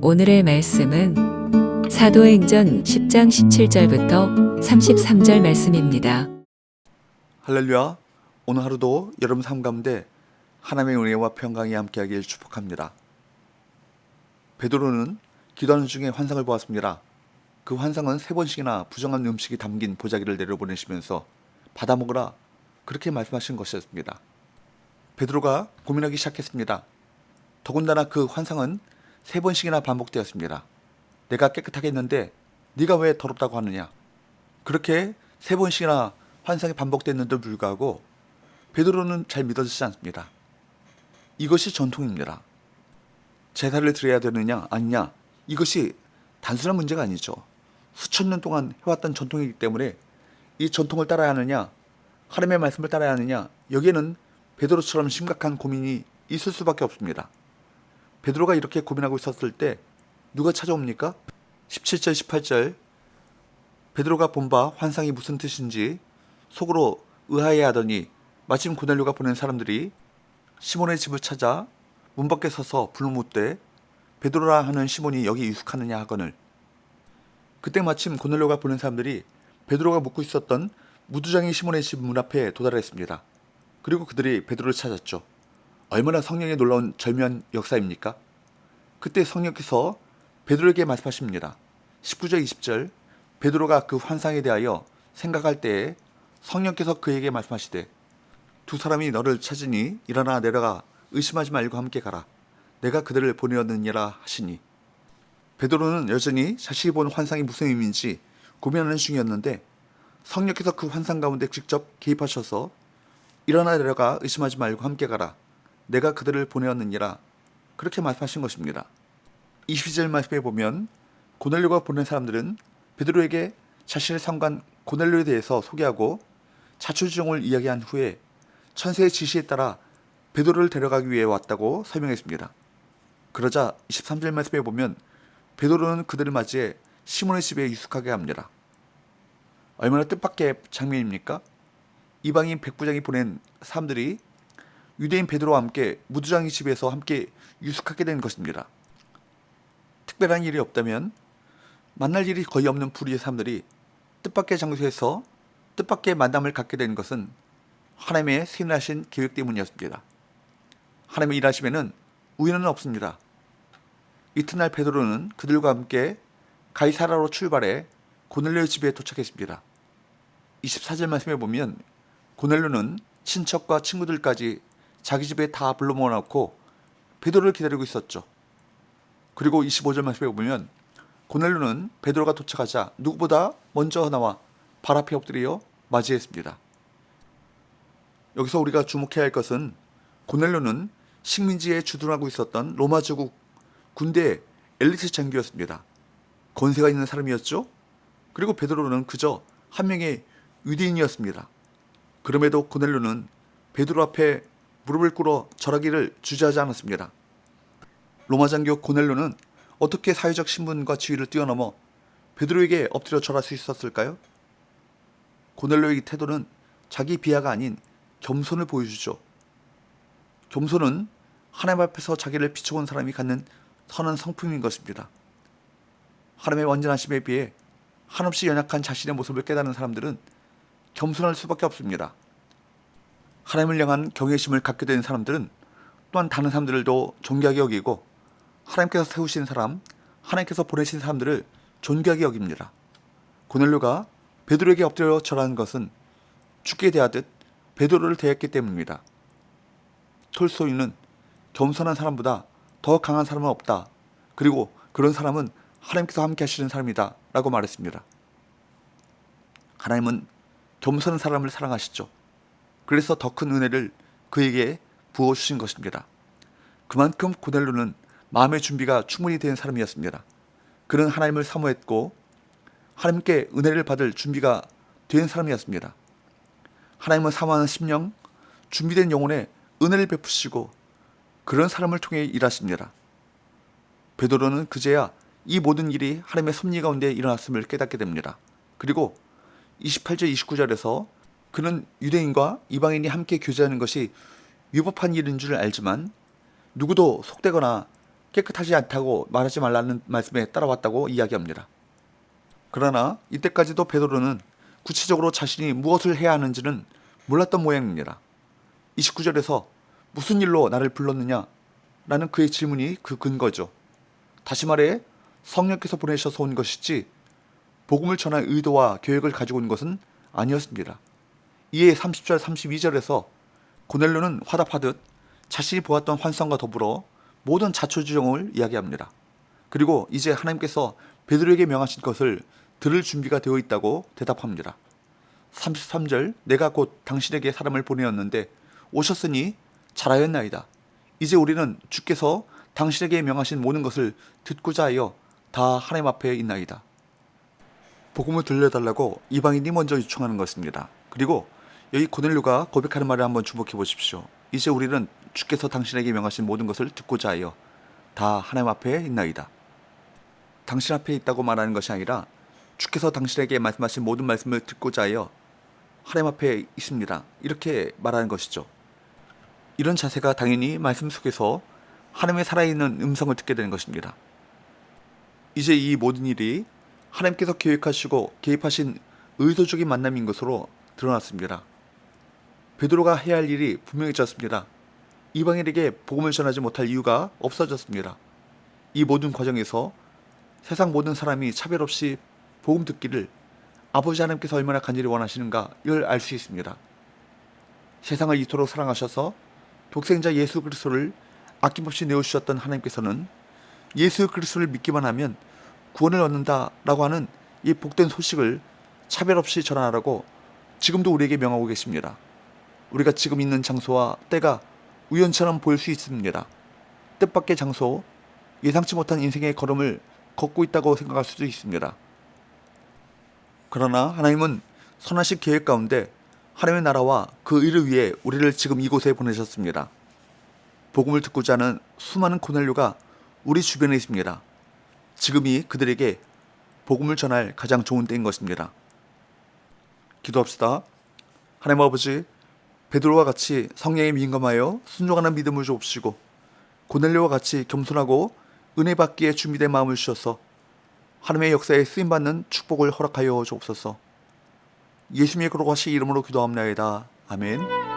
오늘의 말씀은 사도행전 10장 17절부터 33절 말씀입니다. 할렐루야. 오늘 하루도 여러분 삶 가운데 하나님의 은혜와 평강이 함께하길 축복합니다. 베드로는 기도하는 중에 환상을 보았습니다. 그 환상은 3번씩이나 부정한 음식이 담긴 보자기를 내려보내시면서 받아먹으라 그렇게 말씀하신 것이었습니다. 베드로가 고민하기 시작했습니다. 더군다나 그 환상은 3번씩이나 반복되었습니다. 내가 깨끗하게 했는데 네가 왜 더럽다고 하느냐. 그렇게 3번씩이나 환상이 반복됐는데도 불구하고 베드로는 잘 믿어지지 않습니다. 이것이 전통입니다. 제사를 드려야 되느냐 아니냐, 이것이 단순한 문제가 아니죠. 수천 년 동안 해왔던 전통이기 때문에 이 전통을 따라야 하느냐, 하나님의 말씀을 따라야 하느냐, 여기에는 베드로처럼 심각한 고민이 있을 수밖에 없습니다. 베드로가 이렇게 고민하고 있었을 때 누가 찾아옵니까? 17절 18절 베드로가 본 바 환상이 무슨 뜻인지 속으로 의아해하더니 마침 고넬료가 보낸 사람들이 시몬의 집을 찾아 문 밖에 서서 불러묻되 베드로라 하는 시몬이 여기 유숙하느냐 하거늘. 그때 마침 고넬료가 보낸 사람들이 베드로가 묵고 있었던 무두장이 시몬의 집 문 앞에 도달했습니다. 그리고 그들이 베드로를 찾았죠. 얼마나 성령의 놀라운 절묘한 역사입니까? 그때 성령께서 베드로에게 말씀하십니다. 19절 20절 베드로가 그 환상에 대하여 생각할 때에 성령께서 그에게 말씀하시되 두 사람이 너를 찾으니 일어나 내려가 의심하지 말고 함께 가라. 내가 그들을 보내었느니라 하시니. 베드로는 여전히 자신이 본 환상이 무슨 의미인지 고민하는 중이었는데 성령께서 그 환상 가운데 직접 개입하셔서 일어나 내려가 의심하지 말고 함께 가라. 내가 그들을 보내었느니라. 그렇게 말씀하신 것입니다. 22절 말씀에 보면 고넬료가 보낸 사람들은 베드로에게 자신의 상관 고넬료에 대해서 소개하고 자초지종을 이야기한 후에 천세의 지시에 따라 베드로를 데려가기 위해 왔다고 설명했습니다. 그러자 23절 말씀에 보면 베드로는 그들을 맞이해 시몬의 집에 유숙하게 합니다. 얼마나 뜻밖의 장면입니까? 이방인 백부장이 보낸 사람들이 유대인 베드로와 함께 무두장이 집에서 함께 유숙하게 된 것입니다. 특별한 일이 없다면 만날 일이 거의 없는 불의의 사람들이 뜻밖의 장소에서 뜻밖의 만남을 갖게 된 것은 하나님의 세밀하신 계획 때문이었습니다. 하나님의 일하심에는 우연은 없습니다. 이튿날 베드로는 그들과 함께 가이사라로 출발해 고넬료의 집에 도착했습니다. 24절 말씀에 보면 고넬료는 친척과 친구들까지 자기 집에 다 불러 모아놓고 베드로를 기다리고 있었죠. 그리고 25절 말씀에 보면 고넬료는 베드로가 도착하자 누구보다 먼저 나와 발 앞에 엎드려 맞이했습니다. 여기서 우리가 주목해야 할 것은 고넬료는 식민지에 주둔하고 있었던 로마 제국 군대의 엘리트 장교였습니다. 권세가 있는 사람이었죠. 그리고 베드로는 그저 한 명의 유대인이었습니다. 그럼에도 고넬료는 베드로 앞에 무릎을 꿇어 절하기를 주저하지 않았습니다. 로마 장교 고넬료는 어떻게 사회적 신분과 지위를 뛰어넘어 베드로에게 엎드려 절할 수 있었을까요? 고넬료의 태도는 자기 비하가 아닌 겸손을 보여주죠. 겸손은 하나님 앞에서 자기를 비춰본 사람이 갖는 선한 성품인 것입니다. 하나님의 완전하심에 비해 한없이 연약한 자신의 모습을 깨닫는 사람들은 겸손할 수밖에 없습니다. 하나님을 향한 경외심을 갖게 된 사람들은 또한 다른 사람들도 존귀하게 여기고 하나님께서 세우신 사람, 하나님께서 보내신 사람들을 존귀하게 여깁니다. 고넬료가 베드로에게 엎드려 절하는 것은 죽게 대하듯 베드로를 대했기 때문입니다. 톨스토이는 겸손한 사람보다 더 강한 사람은 없다. 그리고 그런 사람은 하나님께서 함께 하시는 사람이다 라고 말했습니다. 하나님은 겸손한 사람을 사랑하시죠. 그래서 더 큰 은혜를 그에게 부어주신 것입니다. 그만큼 고넬료는 마음의 준비가 충분히 된 사람이었습니다. 그는 하나님을 사모했고 하나님께 은혜를 받을 준비가 된 사람이었습니다. 하나님을 사모하는 심령, 준비된 영혼에 은혜를 베푸시고 그런 사람을 통해 일하십니다. 베드로는 그제야 이 모든 일이 하나님의 섭리 가운데 일어났음을 깨닫게 됩니다. 그리고 28절 29절에서 그는 유대인과 이방인이 함께 교제하는 것이 위법한 일인 줄 알지만 누구도 속되거나 깨끗하지 않다고 말하지 말라는 말씀에 따라왔다고 이야기합니다. 그러나 이때까지도 베드로는 구체적으로 자신이 무엇을 해야 하는지는 몰랐던 모양입니다. 29절에서 무슨 일로 나를 불렀느냐? 라는 그의 질문이 그 근거죠. 다시 말해 성령께서 보내셔서 온 것이지 복음을 전할 의도와 계획을 가지고 온 것은 아니었습니다. 이에 30절 32절에서 고넬료는 화답하듯 자신이 보았던 환상과 더불어 모든 자초지종을 이야기합니다. 그리고 이제 하나님께서 베드로에게 명하신 것을 들을 준비가 되어 있다고 대답합니다. 33절 내가 곧 당신에게 사람을 보내었는데 오셨으니 잘하였나이다. 이제 우리는 주께서 당신에게 명하신 모든 것을 듣고자 하여 다 하나님 앞에 있나이다. 복음을 들려달라고 이방인이 먼저 요청하는 것입니다. 그리고 여기 고넬료가 고백하는 말을 한번 주목해 보십시오. 이제 우리는 주께서 당신에게 명하신 모든 것을 듣고자 하여 다 하나님 앞에 있나이다. 당신 앞에 있다고 말하는 것이 아니라 주께서 당신에게 말씀하신 모든 말씀을 듣고자 하여 하나님 앞에 있습니다. 이렇게 말하는 것이죠. 이런 자세가 당연히 말씀 속에서 하나님의 살아있는 음성을 듣게 되는 것입니다. 이제 이 모든 일이 하나님께서 계획하시고 개입하신 의도적인 만남인 것으로 드러났습니다. 베드로가 해야 할 일이 분명해졌습니다. 이방인에게 복음을 전하지 못할 이유가 없어졌습니다. 이 모든 과정에서 세상 모든 사람이 차별 없이 복음 듣기를 아버지 하나님께서 얼마나 간절히 원하시는가 이걸 알 수 있습니다. 세상을 이토록 사랑하셔서 독생자 예수 그리스도를 아낌없이 내어주셨던 하나님께서는 예수 그리스도를 믿기만 하면 구원을 얻는다라고 하는 이 복된 소식을 차별 없이 전하라고 지금도 우리에게 명하고 계십니다. 우리가 지금 있는 장소와 때가 우연처럼 보일 수 있습니다. 뜻밖의 장소, 예상치 못한 인생의 걸음을 걷고 있다고 생각할 수도 있습니다. 그러나 하나님은 선하신 계획 가운데 하나님의 나라와 그 의를 위해 우리를 지금 이곳에 보내셨습니다. 복음을 듣고자 하는 수많은 고넬료가 우리 주변에 있습니다. 지금이 그들에게 복음을 전할 가장 좋은 때인 것입니다. 기도합시다. 하나님 아버지, 베드로와 같이 성령에 민감하여 순종하는 믿음을 주옵시고 고넬료와 같이 겸손하고 은혜 받기에 준비된 마음을 주셔서 하나님의 역사에 쓰임받는 축복을 허락하여 주옵소서. 예수님의 거룩하신 이름으로 기도합나이다. 아멘.